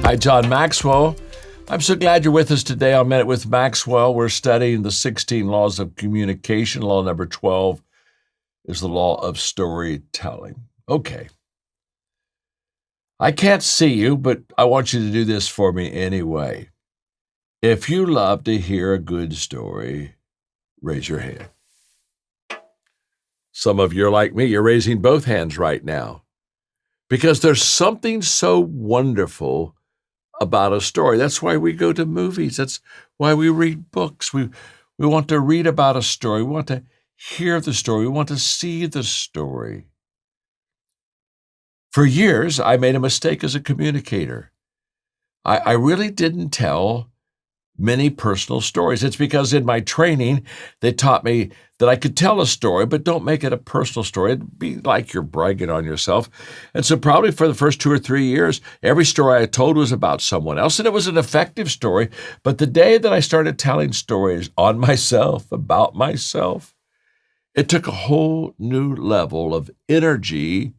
Hi, John Maxwell. I'm so glad you're with us today on Minute with Maxwell. We're studying the 16 laws of communication. Law number 12 is the law of storytelling. Okay. I can't see you, but I want you to do this for me anyway. If you love to hear a good story, raise your hand. Some of you are like me. You're raising both hands right now because there's something so wonderful about a story. That's why we go to movies. That's why we read books. We want to read about a story. We want to hear the story. We want to see the story. For years, I made a mistake as a communicator. I really didn't tell many personal stories. It's because in my training, they taught me that I could tell a story, but don't make it a personal story. It'd be like you're bragging on yourself. And so probably for the first 2 or 3 years, every story I told was about someone else, and it was an effective story. But the day that I started telling stories on myself, about myself, it took a whole new level of energy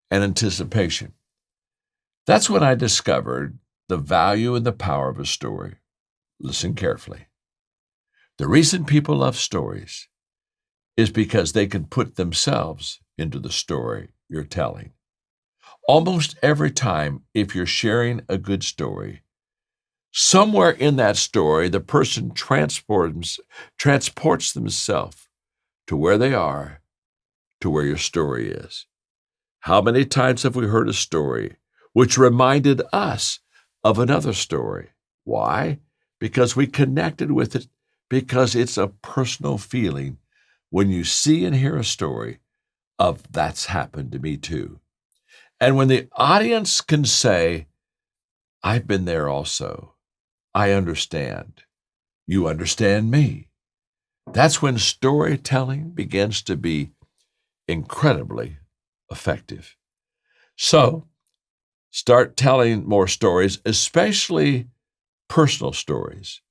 and anticipation. That's when I discovered the value and the power of a story. Listen carefully. The reason people love stories is because they can put themselves into the story you're telling. Almost every time, if you're sharing a good story, somewhere in that story, the person transports themselves to where they are, to where your story is. How many times have we heard a story which reminded us of another story? Why? Because we connected with it, because it's a personal feeling when you see and hear a story of that's happened to me too. And when the audience can say, I've been there also, I understand, you understand me, that's when storytelling begins to be incredibly effective. So start telling more stories, especially personal stories,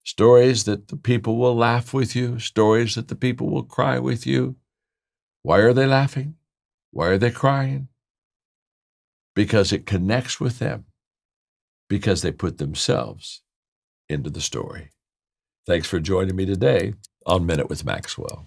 stories that the people will laugh with you, stories that the people will cry with you. Why are they laughing? Why are they crying? Because it connects with them, because they put themselves into the story. Thanks for joining me today on Minute with Maxwell.